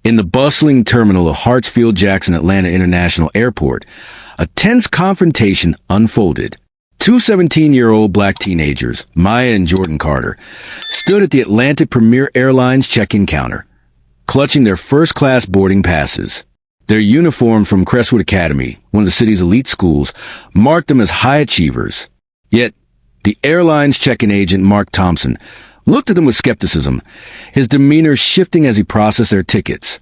In the bustling terminal of Hartsfield-Jackson Atlanta International Airport, a tense confrontation unfolded. Two 17-year-old black teenagers, Maya and Jordan Carter, stood at the Atlantic Premier Airlines check-in counter, clutching their first-class boarding passes. Their uniform from Crestwood Academy, one of the city's elite schools, marked them as high achievers. Yet, the airline's check-in agent, Mark Thompson, looked at them with skepticism, his demeanor shifting as he processed their tickets.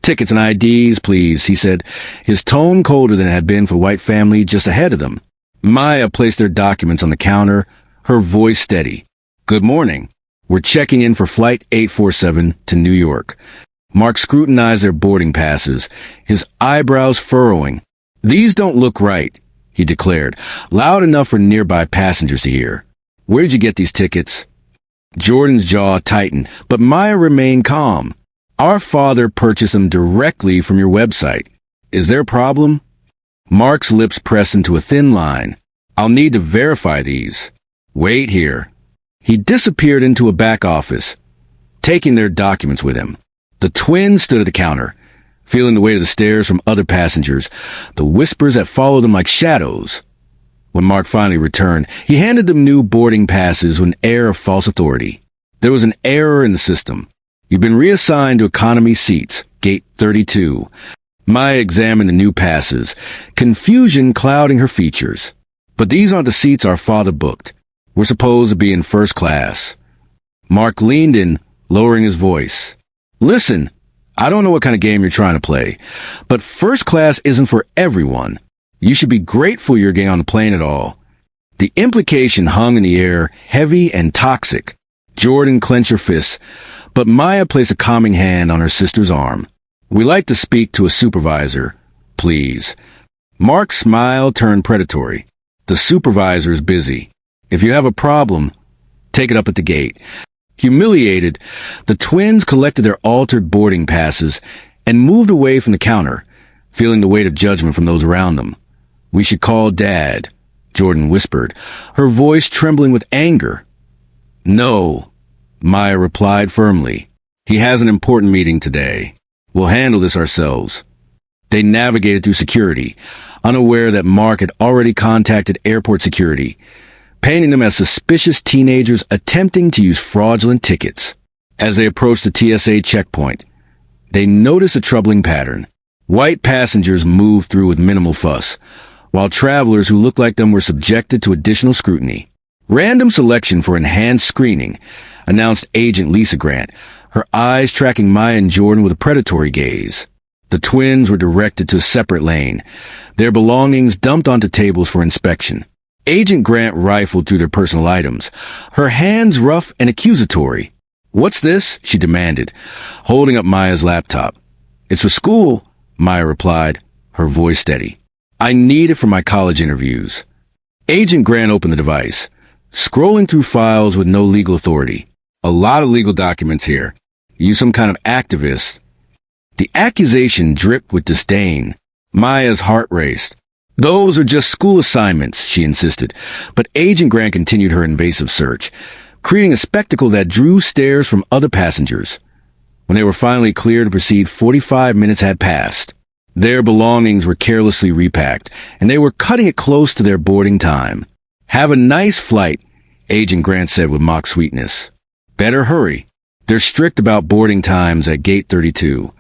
"Tickets and IDs, please," he said, his tone colder than it had been for a white family just ahead of them. Maya placed their documents on the counter, her voice steady. "Good morning. We're checking in for Flight 847 to New York." Mark scrutinized their boarding passes, his eyebrows furrowing. "These don't look right," he declared, loud enough for nearby passengers to hear. "Where'd you get these tickets?" Jordan's jaw tightened, but Maya remained calm. "Our father purchased them directly from your website. Is there a problem?" Mark's lips pressed into a thin line. "I'll need to verify these. Wait here." He disappeared into a back office, taking their documents with him. The twins stood at the counter, feeling the weight of the stares from other passengers, the whispers that followed them like shadows. When Mark finally returned, he handed them new boarding passes with an air of false authority. There was an error in the system. "You've been reassigned to economy seats, gate 32. Maya examined the new passes, confusion clouding her features. "But these aren't the seats our father booked. We're supposed to be in first class." Mark leaned in, lowering his voice. "Listen, I don't know what kind of game you're trying to play, but first class isn't for everyone. You should be grateful you're getting on the plane at all." The implication hung in the air, heavy and toxic. Jordan clenched her fists, but Maya placed a calming hand on her sister's arm. "We'd like to speak to a supervisor, please." Mark's smile turned predatory. "The supervisor is busy. If you have a problem, take it up at the gate." Humiliated, the twins collected their altered boarding passes and moved away from the counter, feeling the weight of judgment from those around them. "We should call Dad," Jordan whispered, her voice trembling with anger. "No," Maya replied firmly. "He has an important meeting today. We'll handle this ourselves." They navigated through security, unaware that Mark had already contacted airport security, painting them as suspicious teenagers attempting to use fraudulent tickets. As they approached the TSA checkpoint, they noticed a troubling pattern. White passengers moved through with minimal fuss, while travelers who looked like them were subjected to additional scrutiny. "Random selection for enhanced screening," announced Agent Lisa Grant, her eyes tracking Maya and Jordan with a predatory gaze. The twins were directed to a separate lane, their belongings dumped onto tables for inspection. Agent Grant rifled through their personal items, her hands rough and accusatory. "What's this?" she demanded, holding up Maya's laptop. "It's for school," Maya replied, her voice steady. "I need it for my college interviews." Agent Grant opened the device, scrolling through files with no legal authority. "A lot of legal documents here. You some kind of activist." The accusation dripped with disdain. Maya's heart raced. "Those are just school assignments," she insisted, but Agent Grant continued her invasive search, creating a spectacle that drew stares from other passengers. When they were finally cleared to proceed, 45 minutes had passed. Their belongings were carelessly repacked, and they were cutting it close to their boarding time. "Have a nice flight," Agent Grant said with mock sweetness. "Better hurry. They're strict about boarding times at Gate 32.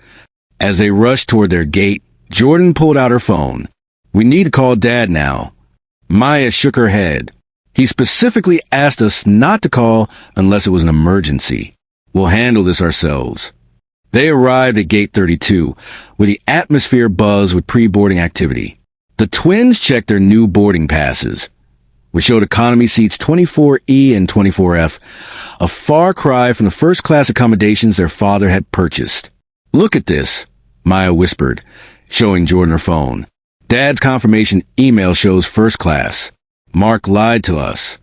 As they rushed toward their gate, Jordan pulled out her phone. "We need to call Dad now." Maya shook her head. "He specifically asked us not to call unless it was an emergency. We'll handle this ourselves." They arrived at Gate 32, where the atmosphere buzzed with pre-boarding activity. The twins checked their new boarding passes, which showed economy seats 24E and 24F, a far cry from the first-class accommodations their father had purchased. "Look at this," Maya whispered, showing Jordan her phone. "Dad's confirmation email shows first class. Mark lied to us."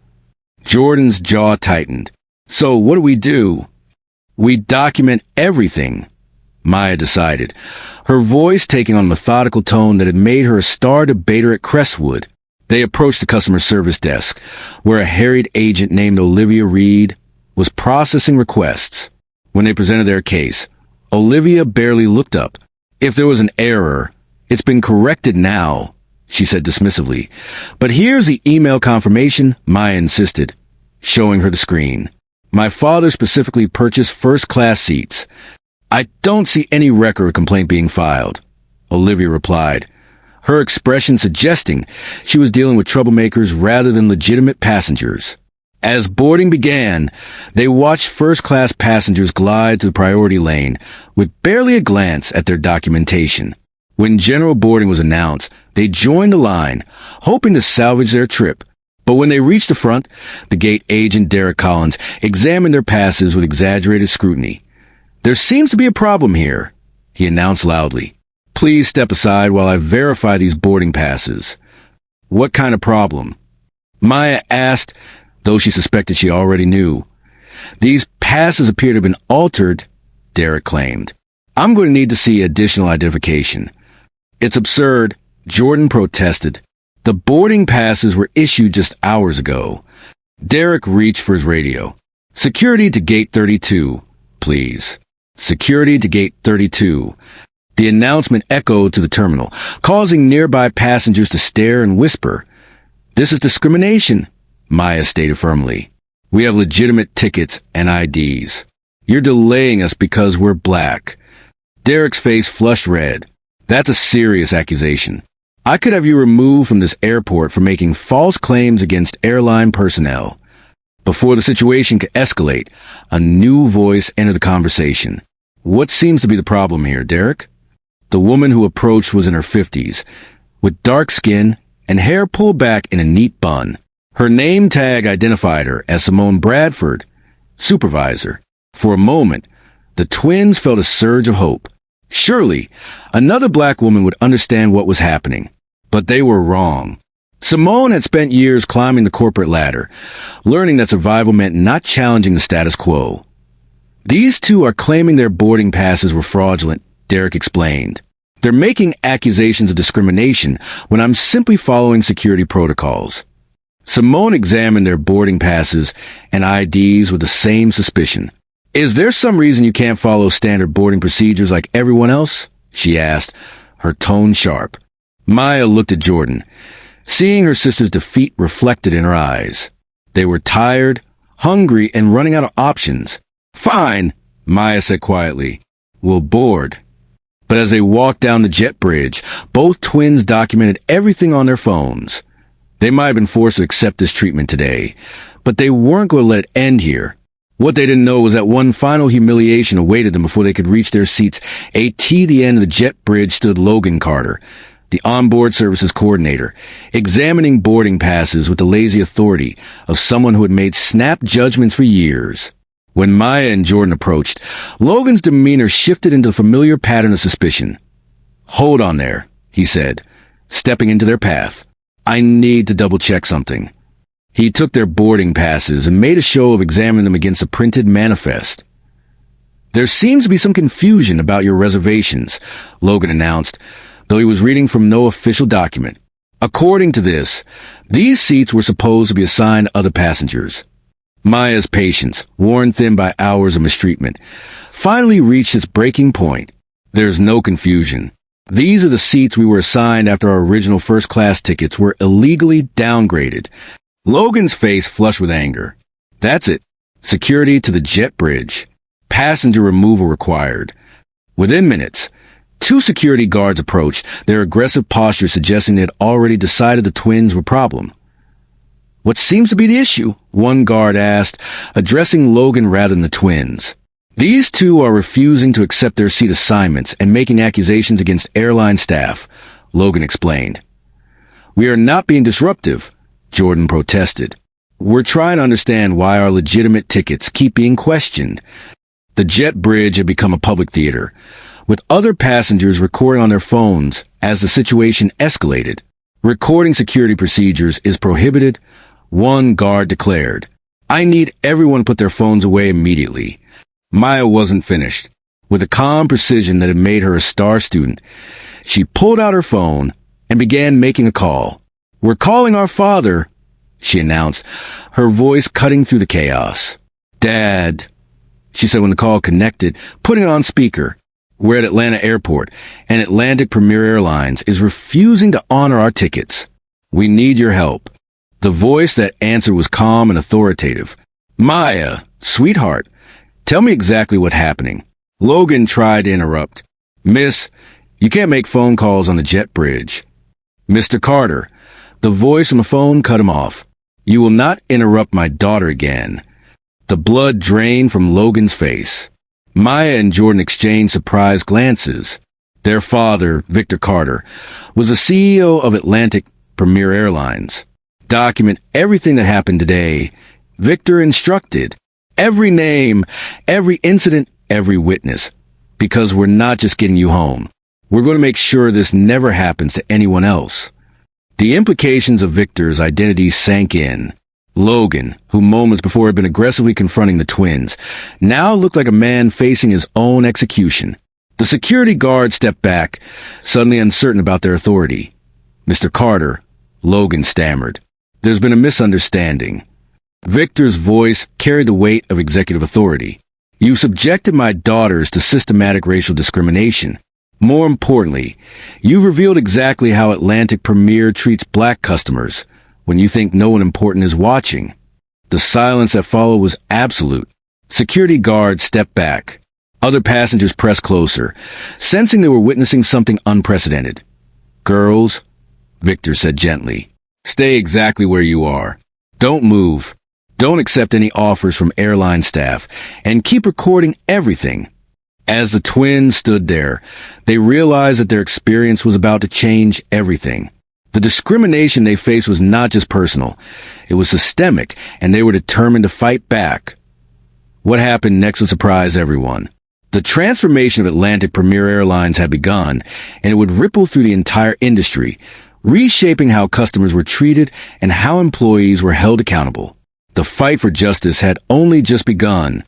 Jordan's jaw tightened. "So what do we do?" "We document everything," Maya decided, her voice taking on a methodical tone that had made her a star debater at Crestwood. They approached the customer service desk, where a harried agent named Olivia Reed was processing requests. When they presented their case, Olivia barely looked up. If there was an error, it's been corrected now, she said dismissively. But here's the email confirmation, Maya insisted, showing her the screen. My father specifically purchased first-class seats. I don't see any record of complaint being filed, Olivia replied, her expression suggesting she was dealing with troublemakers rather than legitimate passengers. As boarding began, they watched first-class passengers glide to the priority lane with barely a glance at their documentation. When general boarding was announced, they joined the line, hoping to salvage their trip. But when they reached the front, the gate agent Derek Collins examined their passes with exaggerated scrutiny. There seems to be a problem here, he announced loudly. Please step aside while I verify these boarding passes. What kind of problem? Maya asked, though she suspected she already knew. These passes appear to have been altered, Derek claimed. I'm going to need to see additional identification. It's absurd, Jordan protested. The boarding passes were issued just hours ago. Derek reached for his radio. Security to gate 32, please. Security to gate 32. The announcement echoed to the terminal, causing nearby passengers to stare and whisper. This is discrimination, Maya stated firmly. We have legitimate tickets and IDs. You're delaying us because we're black. Derek's face flushed red. That's a serious accusation. I could have you removed from this airport for making false claims against airline personnel. Before the situation could escalate, a new voice entered the conversation. What seems to be the problem here, Derek? The woman who approached was in her 50s, with dark skin and hair pulled back in a neat bun. Her name tag identified her as Simone Bradford, supervisor. For a moment, the twins felt a surge of hope. Surely, another black woman would understand what was happening. But they were wrong. Simone had spent years climbing the corporate ladder, learning that survival meant not challenging the status quo. These two are claiming their boarding passes were fraudulent, Derek explained. They're making accusations of discrimination when I'm simply following security protocols. Simone examined their boarding passes and IDs with the same suspicion. Is there some reason you can't follow standard boarding procedures like everyone else? She asked, her tone sharp. Maya looked at Jordan, seeing her sister's defeat reflected in her eyes. They were tired, hungry, and running out of options. Fine, Maya said quietly. We'll board. But as they walked down the jet bridge, both twins documented everything on their phones. They might have been forced to accept this treatment today, but they weren't going to let it end here. What they didn't know was that one final humiliation awaited them before they could reach their seats. At the end of the jet bridge stood Logan Carter, the onboard services coordinator, examining boarding passes with the lazy authority of someone who had made snap judgments for years. When Maya and Jordan approached, Logan's demeanor shifted into a familiar pattern of suspicion. Hold on there, he said, stepping into their path. I need to double-check something. He took their boarding passes and made a show of examining them against a printed manifest. There seems to be some confusion about your reservations, Logan announced, though he was reading from no official document. According to this, these seats were supposed to be assigned other passengers. Maya's patience, worn thin by hours of mistreatment, finally reached its breaking point. There's no confusion. These are the seats we were assigned after our original first-class tickets were illegally downgraded. Logan's face flushed with anger. That's it. Security to the jet bridge. Passenger removal required. Within minutes, 2 security guards approached, their aggressive posture suggesting they had already decided the twins were a problem. What seems to be the issue? One guard asked, addressing Logan rather than the twins. These two are refusing to accept their seat assignments and making accusations against airline staff, Logan explained. We are not being disruptive, Jordan protested. We're trying to understand why our legitimate tickets keep being questioned. The jet bridge had become a public theater, with other passengers recording on their phones as the situation escalated. Recording security procedures is prohibited, one guard declared. I need everyone to put their phones away immediately. Maya wasn't finished. With a calm precision that had made her a star student, she pulled out her phone and began making a call. We're calling our father, she announced, her voice cutting through the chaos. Dad, she said when the call connected, putting it on speaker. We're at Atlanta Airport, and Atlantic Premier Airlines is refusing to honor our tickets. We need your help." The voice that answered was calm and authoritative. "Maya, sweetheart, tell me exactly what's happening." Logan tried to interrupt. "Miss, you can't make phone calls on the jet bridge." "Mr. Carter," the voice on the phone cut him off. "You will not interrupt my daughter again." The blood drained from Logan's face. Maya and Jordan exchanged surprised glances. Their father, Victor Carter, was the CEO of Atlantic Premier Airlines. "Document everything that happened today," Victor instructed. "Every name, every incident, every witness. Because we're not just getting you home. We're going to make sure this never happens to anyone else." The implications of Victor's identity sank in. Logan, who moments before had been aggressively confronting the twins, now looked like a man facing his own execution. The security guard stepped back, suddenly uncertain about their authority. "Mr. Carter," Logan stammered, "there's been a misunderstanding." Victor's voice carried the weight of executive authority. "You subjected my daughters to systematic racial discrimination. More importantly, you revealed exactly how Atlantic Premier treats black customers when you think no one important is watching." The silence that followed was absolute. Security guards stepped back. Other passengers pressed closer, sensing they were witnessing something unprecedented. "Girls," Victor said gently, "stay exactly where you are. Don't move. Don't accept any offers from airline staff, and keep recording everything." As the twins stood there, they realized that their experience was about to change everything. The discrimination they faced was not just personal. It was systemic, and they were determined to fight back. What happened next would surprise everyone. The transformation of Atlantic Premier Airlines had begun, and it would ripple through the entire industry, reshaping how customers were treated and how employees were held accountable. The fight for justice had only just begun.